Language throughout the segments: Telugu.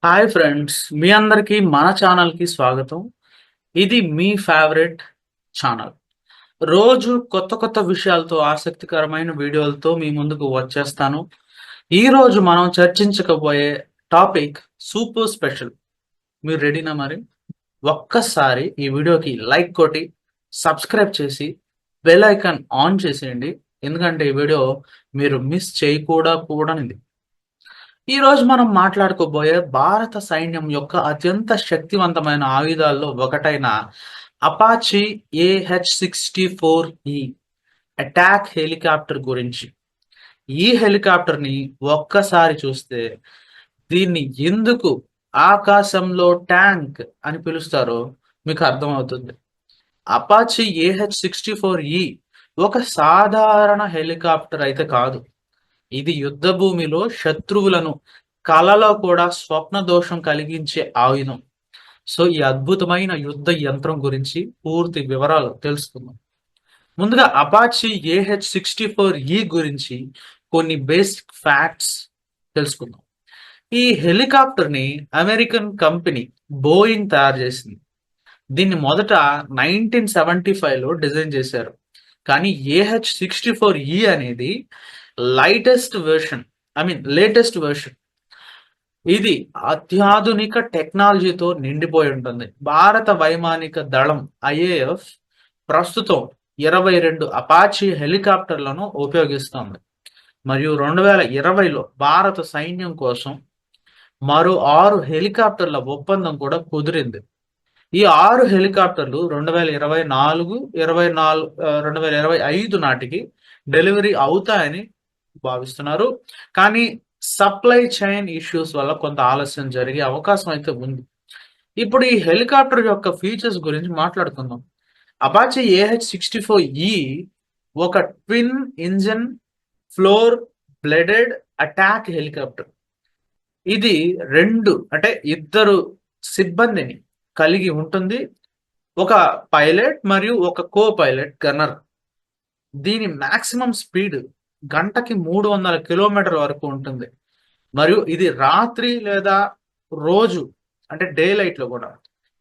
హాయ్ ఫ్రెండ్స్, మీ అందరికీ మన ఛానల్కి స్వాగతం. ఇది మీ ఫేవరెట్ ఛానల్. రోజు కొత్త కొత్త విషయాలతో ఆసక్తికరమైన వీడియోలతో మీ ముందుకు వచ్చేస్తాను. ఈరోజు మనం చర్చించకపోయే టాపిక్ సూపర్ స్పెషల్. మీరు రెడీనా మరి? ఒక్కసారి ఈ వీడియోకి లైక్ కొట్టి సబ్స్క్రైబ్ చేసి బెల్ ఐకాన్ ఆన్ చేసేయండి. ఎందుకంటే ఈ వీడియో మీరు మిస్ చేయకూడనిది. ఈ రోజు మనం మాట్లాడుకోబోయే భారత సైన్యం యొక్క అత్యంత శక్తివంతమైన ఆయుధాల్లో ఒకటైన అపాచీ AH-64E అటాక్ హెలికాప్టర్ గురించి. ఈ హెలికాప్టర్ని ఒక్కసారి చూస్తే దీన్ని ఎందుకు ఆకాశంలో ట్యాంక్ అని పిలుస్తారో మీకు అర్థమవుతుంది. అపాచీ AH-64E ఒక సాధారణ హెలికాప్టర్ అయితే కాదు. ఇది యుద్ధ భూమిలో శత్రువులను కలలో కూడా స్వప్న దోషం కలిగించే ఆయుధం. సో ఈ అద్భుతమైన యుద్ధ యంత్రం గురించి పూర్తి వివరాలు తెలుసుకుందాం. ముందుగా అపాచీ AH-64E గురించి కొన్ని బేసిక్ ఫ్యాక్ట్స్ తెలుసుకుందాం. ఈ హెలికాప్టర్ని అమెరికన్ కంపెనీ బోయింగ్ తయారు చేసింది. దీన్ని మొదట 1975లో డిజైన్ చేశారు. కానీ AH-64E అనేది లేటెస్ట్ వెర్షన్. ఇది అత్యాధునిక టెక్నాలజీతో నిండిపోయి ఉంటుంది. భారత వైమానిక దళం IAF ప్రస్తుతం 22 అపాచీ హెలికాప్టర్లను ఉపయోగిస్తోంది. మరియు 2020లో భారత సైన్యం కోసం మరో 6 హెలికాప్టర్ల ఒప్పందం కూడా కుదిరింది. ఈ 6 హెలికాప్టర్లు 2025 నాటికి డెలివరీ అవుతాయని భావిస్తున్నారు. కానీ సప్లై చైన్ ఇష్యూస్ వల్ల కొంత ఆలస్యం జరిగే అవకాశం అయితే ఉంది. ఇప్పుడు ఈ హెలికాప్టర్ యొక్క ఫీచర్స్ గురించి మాట్లాడుకుందాం. అపాచీ AH-64E ఒక twin engine floor bladed attack helicopter. ఇది ఇద్దరు సిబ్బందిని కలిగి ఉంటుంది. ఒక పైలట్ మరియు ఒక కో పైలట్ గన్నర్. దీని మాక్సిమం స్పీడ్ గంటకి 300 కిలోమీటర్ల వరకు ఉంటుంది. మరియు ఇది రాత్రి లేదా రోజు డే లైట్ లో కూడా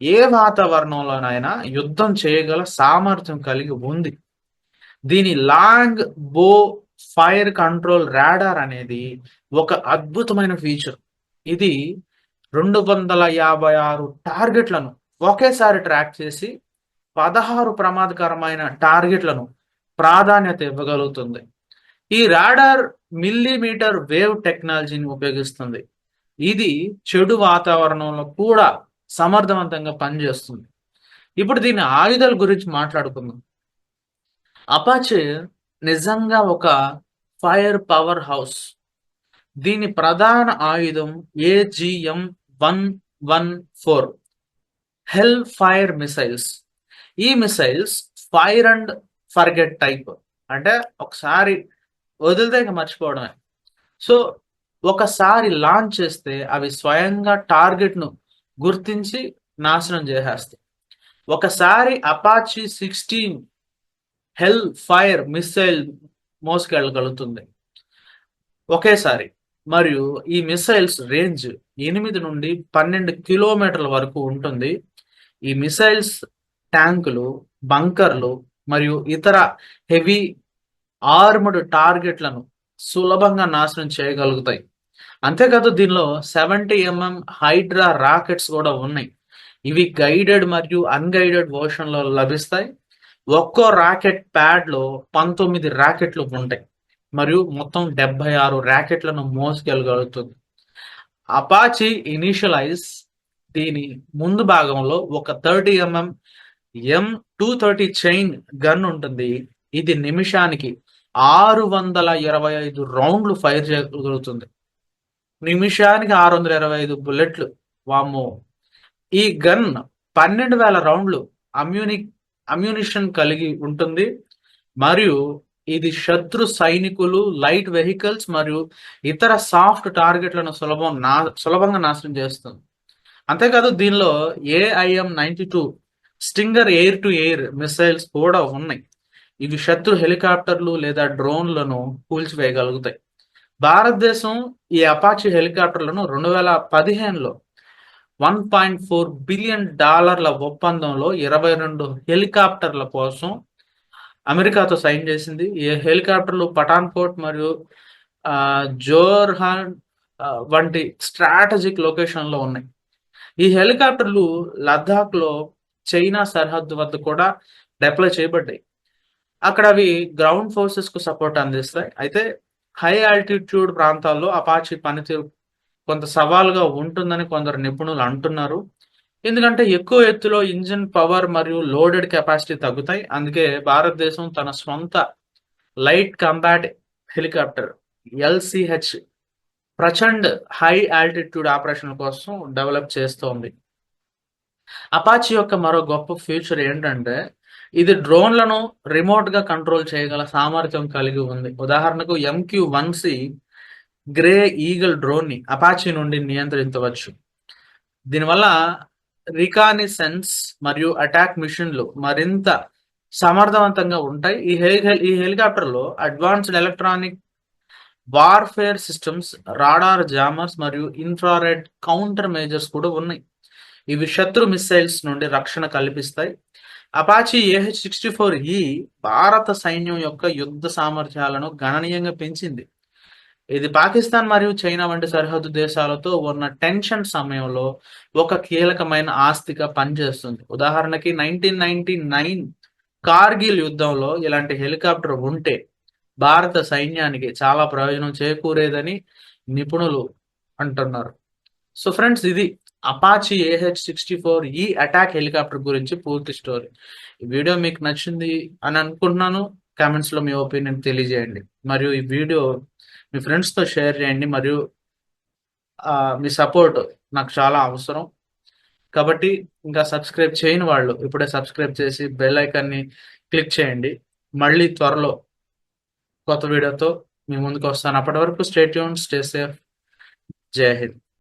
ఏ వాతావరణంలోనైనా యుద్ధం చేయగల సామర్థ్యం కలిగి ఉంది. దీని లాంగ్ బో ఫైర్ కంట్రోల్ రాడార్ అనేది ఒక అద్భుతమైన ఫీచర్. ఇది 256 టార్గెట్లను ఒకేసారి ట్రాక్ చేసి 16 ప్రమాదకరమైన టార్గెట్లను ప్రాధాన్యత ఇవ్వగలుగుతుంది. ఈ రాడార్ మిల్లీమీటర్ వేవ్ టెక్నాలజీని ఉపయోగిస్తుంది. ఇది చెడు వాతావరణంలో కూడా సమర్థవంతంగా పనిచేస్తుంది. ఇప్పుడు దీని ఆయుధాల గురించి మాట్లాడుకుందాం. అపాచే నిజంగా ఒక ఫైర్ పవర్ హౌస్. దీని ప్రధాన ఆయుధం AGM-114 హెల్ ఫైర్ మిసైల్స్. ఈ missiles fire and forget type. ఒకసారి వదిలితే ఇంకా మర్చిపోవడమే. సో ఒకసారి లాంచ్ చేస్తే అవి స్వయంగా టార్గెట్ను గుర్తించి నాశనం చేసేస్తాయి. ఒకసారి అపాచీ 16 హెల్ ఫైర్ మిసైల్ మోసుకెళ్ళగలుగుతుంది ఒకేసారి. మరియు ఈ మిసైల్స్ రేంజ్ 8 నుండి 12 కిలోమీటర్ల వరకు ఉంటుంది. ఈ మిసైల్స్ ట్యాంకులు, బంకర్లు మరియు ఇతర హెవీ ఆర్మ్డ్ టార్గెట్లను సులభంగా నాశనం చేయగలుగుతాయి. అంతేకాదు దీనిలో 70mm హైడ్రా రాకెట్స్ కూడా ఉన్నాయి. ఇవి గైడెడ్ మరియు అన్గైడెడ్ వర్షన్లో లభిస్తాయి. ఒక్కో రాకెట్ ప్యాడ్లో 19 రాకెట్లు ఉంటాయి మరియు మొత్తం 76 రాకెట్లను మోసుకెళ్ళగలుగుతుంది. అపాచీ ఇనిషియలైజ్ దీని ముందు భాగంలో ఒక 30mm M230 చైన్ గన్ ఉంటుంది. ఇది నిమిషానికి 625 రౌండ్లు ఫైర్ చేయగలుగుతుంది. నిమిషానికి 625 బుల్లెట్లు. వామ్మో! ఈ గన్ 12,000 రౌండ్లు అమ్యూనిషన్ కలిగి ఉంటుంది. మరియు ఇది శత్రు సైనికులు, లైట్ వెహికల్స్ మరియు ఇతర సాఫ్ట్ టార్గెట్లను సులభంగా నాశనం చేస్తుంది. అంతేకాదు దీనిలో AIM-92 Stinger air to air missiles కూడా ఉన్నాయి. ఇవి శత్రు హెలికాప్టర్లు లేదా డ్రోన్లను కూల్చివేయగలుగుతాయి. భారతదేశం ఈ అపాచీ హెలికాప్టర్లను 2015లో $1.4 బిలియన్ ఒప్పందంలో 22 హెలికాప్టర్ల కోసం అమెరికాతో సైన్ చేసింది. ఈ హెలికాప్టర్లు పఠాన్‌కోట్ మరియు జోర్హాన్ వంటి స్ట్రాటజిక్ లొకేషన్‌లో ఉన్నాయి. ఈ హెలికాప్టర్లు లద్దాఖ్‌లో చైనా సరిహద్దు వద్ద కూడా డిప్లాయ్ చేయబడ్డాయి. అక్కడ అవి గ్రౌండ్ ఫోర్సెస్‌కు సపోర్ట్ అందిస్తాయి. అయితే హై ఆల్టిట్యూడ్ ప్రాంతాల్లో అపాచీ పనితీరు కొంత సవాలుగా ఉంటుందని కొందరు నిపుణులు అంటున్నారు. ఎందుకంటే ఎక్కువ ఎత్తులో ఇంజిన్ పవర్ మరియు లోడెడ్ కెపాసిటీ తగ్గుతాయి. అందుకే భారతదేశం తన స్వంత light combat helicopter LCH Prachand high altitude ఆపరేషన్ల కోసం డెవలప్ చేస్తోంది. అపాచీ యొక్క మరో గొప్ప ఫీచర్ ఏంటంటే, ఇది డ్రోన్‌లను రిమోట్‌గా కంట్రోల్ చేయగల సామర్థ్యం కలిగి ఉంది. ఉదాహరణకు MQ-1C గ్రే ఈగల్ డ్రోన్‌ని అపాచీ నుండి నియంత్రించవచ్చు. దీనివల్ల రికానిసెన్స్ మరియు అటాక్ మిషన్‌లు మరింత సమర్థవంతంగా ఉంటాయి. ఈ హెలికాప్టర్‌లో advanced electronic warfare systems, radar jammers మరియు ఇన్ఫ్రారెడ్ కౌంటర్ మెజర్స్ కూడా ఉన్నాయి. ఇవి శత్రు మిస్సైల్స్ నుండి రక్షణ కల్పిస్తాయి. అపాచీ AH-64E భారత సైన్యం యొక్క యుద్ధ సామర్థ్యాలను గణనీయంగా పెంచింది. ఇది పాకిస్తాన్ మరియు చైనా వంటి సరిహద్దు దేశాలతో ఉన్న టెన్షన్ సమయంలో ఒక కీలకమైన ఆస్తిగా పనిచేస్తుంది. ఉదాహరణకి 1999 కార్గిల్ యుద్ధంలో ఇలాంటి హెలికాప్టర్ ఉంటే భారత సైన్యానికి చాలా ప్రయోజనం చేకూరేదని నిపుణులు అంటున్నారు. సో ఫ్రెండ్స్, ఇది అపాచీ AH-64E అటాక్ హెలికాప్టర్ గురించి పూర్తి స్టోరీ. ఈ వీడియో మీకు నచ్చింది అని అనుకుంటున్నాను. కామెంట్స్‌లో మీ ఒపీనియన్ తెలియజేయండి. మరియు ఈ వీడియో మీ ఫ్రెండ్స్‌తో షేర్ చేయండి. మరియు మీ సపోర్ట్ నాకు చాలా అవసరం. కాబట్టి ఇంకా సబ్స్క్రైబ్ చేయని వాళ్ళు ఇప్పుడే సబ్స్క్రైబ్ చేసి బెల్ ఐకాన్‌ని క్లిక్ చేయండి. మళ్ళీ త్వరలో కొత్త వీడియోతో మీ ముందుకు వస్తాను. అప్పటి వరకు స్టే ట్యూన్డ్, స్టే సేఫ్. జై హింద్.